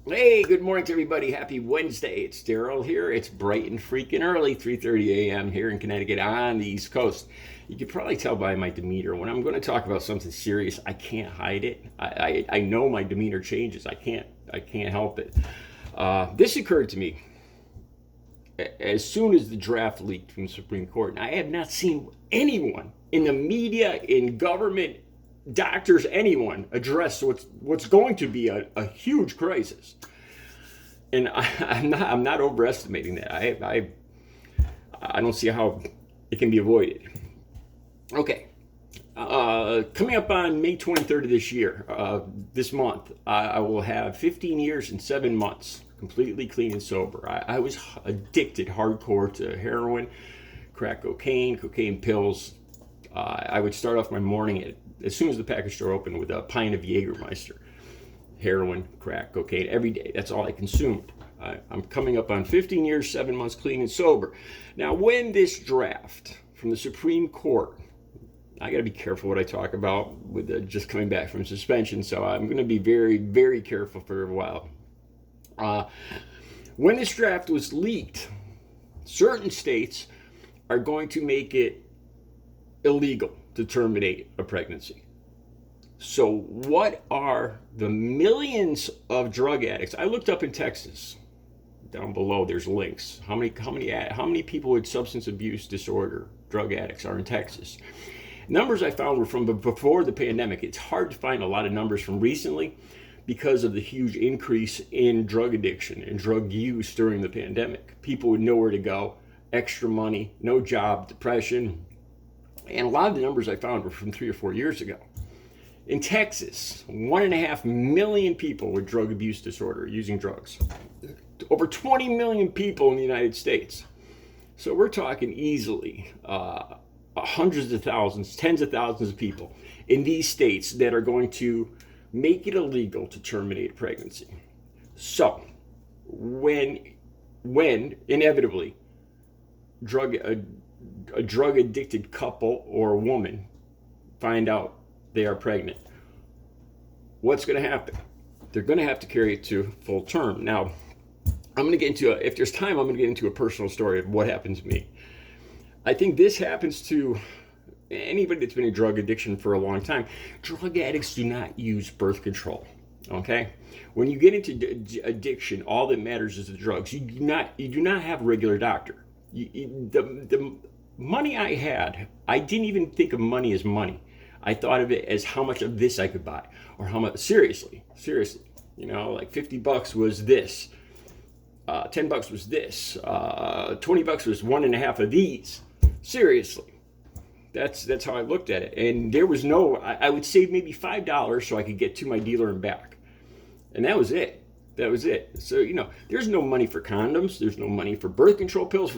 Hey, good morning to everybody. Happy Wednesday. It's Daryl here. It's bright and freaking early, 3:30 a.m. here in Connecticut on the East Coast. You can probably tell by my demeanor when I'm going to talk about something serious. I can't hide it. I know my demeanor changes. I can't help it. This occurred to me as soon as the draft leaked from the Supreme Court, and I have not seen anyone in the media, in government, doctors, anyone address what's going to be a huge crisis. And I'm not overestimating that. I don't see how it can be avoided. Okay, coming up on May 23rd of this year, this month, I will have 15 years and 7 months completely clean and sober. I was addicted hardcore to heroin, crack cocaine pills. I would start off my morning as soon as the package store opened with a pint of Jägermeister. Heroin, crack, cocaine, every day. That's all I consumed. I'm coming up on 15 years, 7 months clean and sober. Now, when this draft from the Supreme Court, I got to be careful what I talk about with just coming back from suspension, so I'm going to be very, very careful for a while. When this draft was leaked, certain states are going to make it illegal to terminate a pregnancy. So what are the millions of drug addicts? I looked up in Texas. Down below there's links. How many people with substance abuse disorder, drug addicts, are in Texas? Numbers I found were from before the pandemic. It's hard to find a lot of numbers from recently because of the huge increase in drug addiction and drug use during the pandemic. People with nowhere to go, extra money, no job, depression. And a lot of the numbers I found were from 3 or 4 years ago. In Texas, 1.5 million people with drug abuse disorder using drugs. Over 20 million people in the United States. So we're talking easily hundreds of thousands, tens of thousands of people in these states that are going to make it illegal to terminate a pregnancy. So when inevitably a drug addicted couple or a woman find out they are pregnant, what's going to happen? They're going to have to carry it to full term. Now, I'm going to get into, if there's time, I'm going to get into a personal story of what happened to me. I think this happens to anybody that's been in drug addiction for a long time. Drug addicts do not use birth control, okay? When you get into addiction, all that matters is the drugs. You do not have a regular doctor. The money I had, I didn't even think of money as money. I thought of it as how much of this I could buy, or how much, seriously, like $50 was this, $10 was this, $20 was 1.5 of these. Seriously, that's how I looked at it. And there was I would save maybe $5 so I could get to my dealer and back, and that was it. So, there's no money for condoms. There's no money for birth control pills,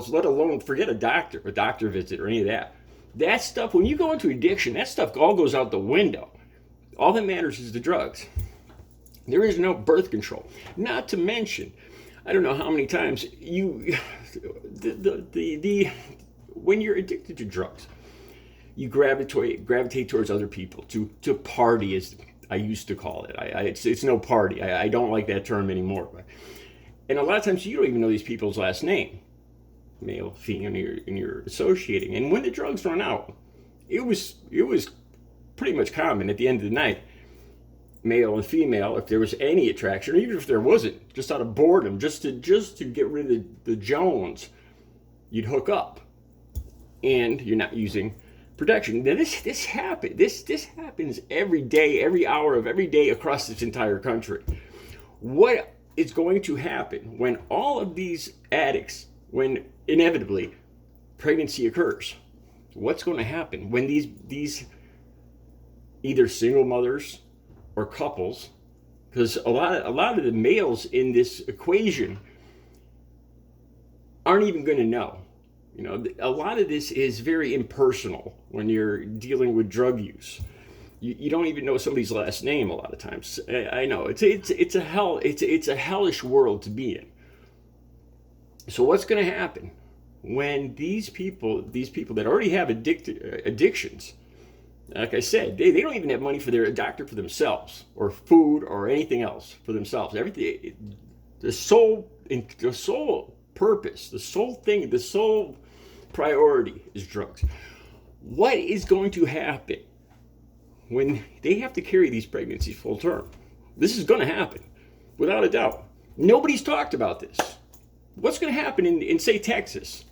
let alone forget a doctor visit or any of that. That stuff, when you go into addiction, that stuff all goes out the window. All that matters is the drugs. There is no birth control. Not to mention, I don't know how many times when you're addicted to drugs, you gravitate towards other people, to party, as I used to call it. It's no party. I don't like that term anymore. And a lot of times you don't even know these people's last name, male, female, and you're associating. And when the drugs run out, it was pretty much common at the end of the night, male and female, if there was any attraction, or even if there wasn't, just out of boredom, just to get rid of the Jones, you'd hook up, and you're not using protection. Now this happens every day, every hour of every day across this entire country. What is going to happen when all of these addicts, when inevitably pregnancy occurs? What's going to happen when these either single mothers or couples, because a lot of the males in this equation aren't even going to know. A lot of this is very impersonal when you're dealing with drug use. You don't even know somebody's last name a lot of times. I know it's a hellish world to be in. So what's going to happen when these people that already have addictions Like I said, they don't even have money for their doctor for themselves, or food, or anything else for themselves. Everything, the sole purpose, the sole thing, the sole priority is drugs. What is going to happen when they have to carry these pregnancies full term? This is going to happen, without a doubt. Nobody's talked about this. What's going to happen in say, Texas?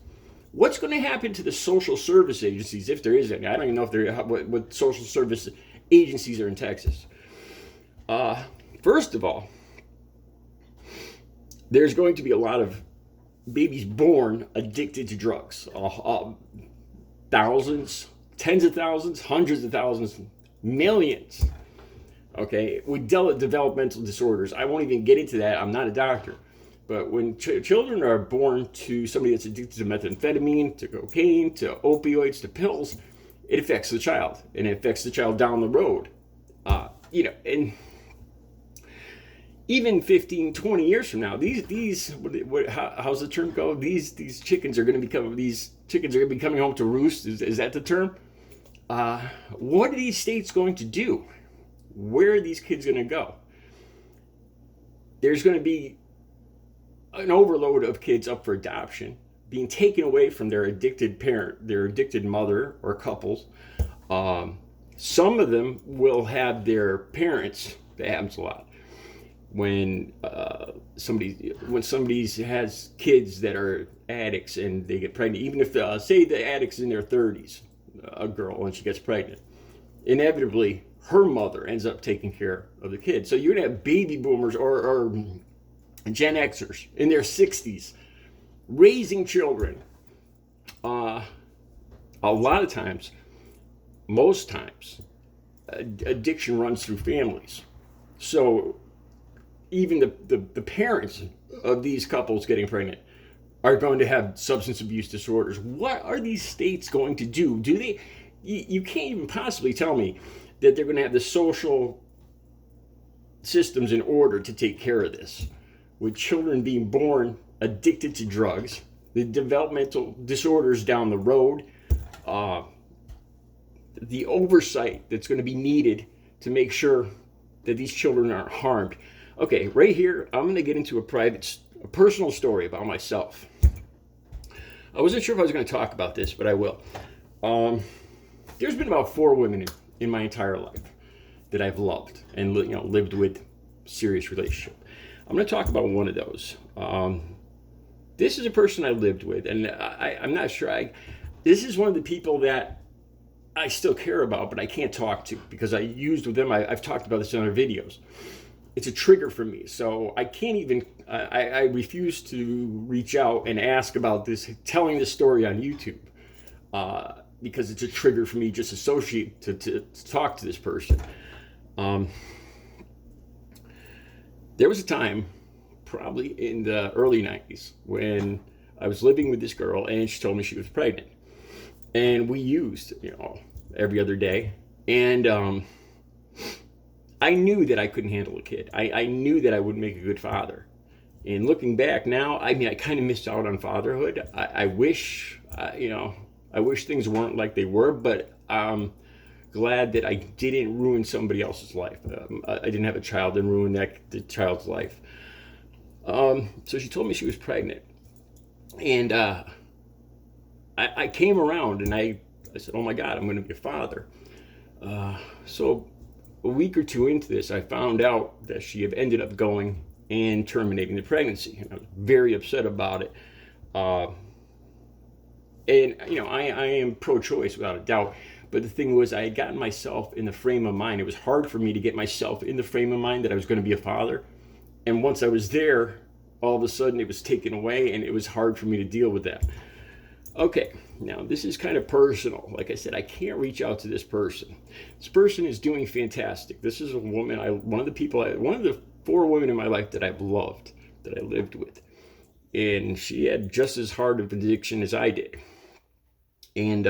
What's going to happen to the social service agencies, if there is any? I don't even know if there what social service agencies are in Texas. First of all, there's going to be a lot of babies born addicted to drugs. Thousands, tens of thousands, hundreds of thousands, millions. Okay, with developmental disorders. I won't even get into that. I'm not a doctor. But when children are born to somebody that's addicted to methamphetamine, to cocaine, to opioids, to pills, it affects the child, and it affects the child down the road. And even 15, 20 years from now, how's the term go? These chickens are going to be coming home to roost. Is that the term? What are these states going to do? Where are these kids going to go? There's going to be an overload of kids up for adoption, being taken away from their addicted parent, their addicted mother or couples. Some of them will have their parents. That happens a lot. When somebody has kids that are addicts and they get pregnant, even if say the addict's in their 30s, a girl, and she gets pregnant, inevitably her mother ends up taking care of the kid. So you're gonna have baby boomers or Gen Xers in their 60s raising children. A lot of times, most times, addiction runs through families. So even the parents of these couples getting pregnant are going to have substance abuse disorders. What are these states going to do? You can't even possibly tell me that they're going to have the social systems in order to take care of this. With children being born addicted to drugs, the developmental disorders down the road, the oversight that's going to be needed to make sure that these children aren't harmed. Okay, right here, I'm going to get into a personal story about myself. I wasn't sure if I was going to talk about this, but I will. There's been about 4 women in my entire life that I've loved and lived with, serious relationship. I'm going to talk about one of those. This is a person I lived with, and I'm not sure. This is one of the people that I still care about, but I can't talk to because I used with them. I've talked about this in other videos. It's a trigger for me, so I can't even. I refuse to reach out and ask about this, telling this story on YouTube, because it's a trigger for me just associate to talk to this person. There was a time, probably in the early 90s, when I was living with this girl and she told me she was pregnant. And we used, every other day. And I knew that I couldn't handle a kid. I knew that I wouldn't make a good father. And looking back now, I kind of missed out on fatherhood. I wish things weren't like they were, but I'm glad that I didn't ruin somebody else's life. I didn't have a child and ruin the child's life. So she told me she was pregnant. And I came around and I said, oh my God, I'm going to be a father. So a week or two into this, I found out that she had ended up going and terminating the pregnancy. And I was very upset about it. I am pro-choice without a doubt. But the thing was, I had gotten myself in the frame of mind. It was hard for me to get myself in the frame of mind that I was going to be a father. And once I was there, all of a sudden it was taken away, and it was hard for me to deal with that. Okay, now this is kind of personal. Like I said, I can't reach out to this person. This person is doing fantastic. This is a woman, one of the 4 women in my life that I've loved, that I lived with. And she had just as hard of addiction as I did. And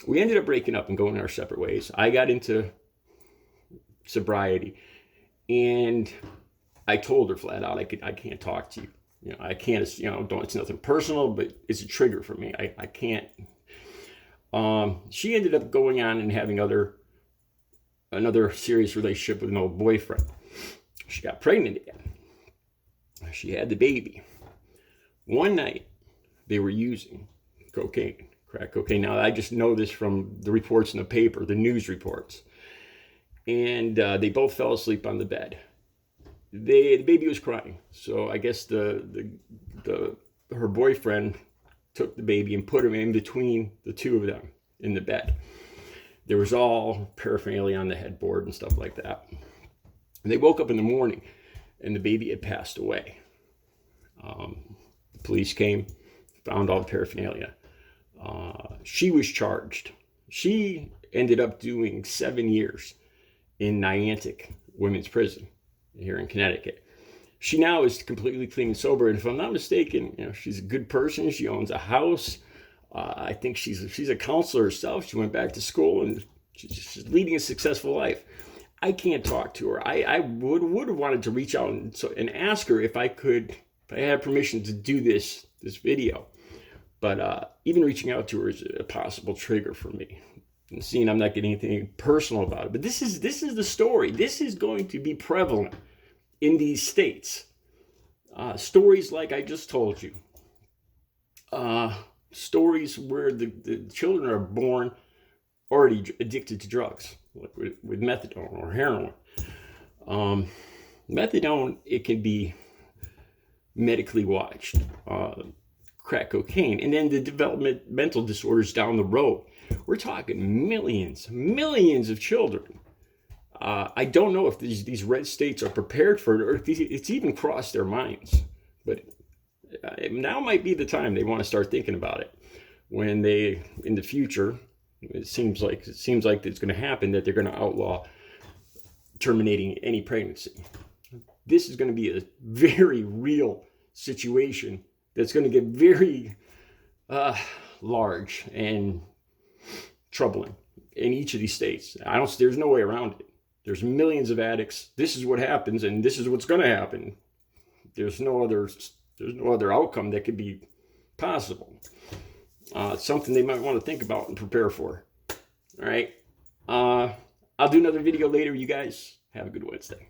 we ended up breaking up and going our separate ways. I got into sobriety, and I told her flat out, I can't talk to you. I can't, it's nothing personal, but it's a trigger for me. I can't. She ended up going on and having another serious relationship with an old boyfriend. She got pregnant again. She had the baby. One night, they were using cocaine, crack cocaine. Now, I just know this from the reports in the paper, the news reports. And they both fell asleep on the bed. The baby was crying, so I guess her boyfriend took the baby and put him in between the two of them in the bed. There was all paraphernalia on the headboard and stuff like that. And they woke up in the morning, and the baby had passed away. The police came, found all the paraphernalia. She was charged. She ended up doing 7 years in Niantic Women's Prison here in Connecticut. She now is completely clean and sober, and if I'm not mistaken, she's a good person. She owns a house. I think she's a counselor herself. She went back to school, and she's leading a successful life. I can't talk to her. I would have wanted to reach out and ask her if I had permission to do this video, but even reaching out to her is a possible trigger for me. And seeing I'm not getting anything personal about it, but this is the story. This is going to be prevalent in these states. Stories like I just told you. Stories where the children are born already addicted to drugs, like with methadone or heroin. Methadone, it can be medically watched. Crack cocaine, and then the developmental disorders down the road. We're talking millions of children. I don't know if these red states are prepared for it, or if it's even crossed their minds. But now might be the time they want to start thinking about it. When in the future, it seems like it's going to happen that they're going to outlaw terminating any pregnancy. This is going to be a very real situation that's going to get very large and troubling in each of these states. There's no way around it. There's millions of addicts. This is what happens, and this is what's going to happen. There's no other outcome that could be possible. It's something they might want to think about and prepare for. All right. I'll do another video later. You guys have a good Wednesday.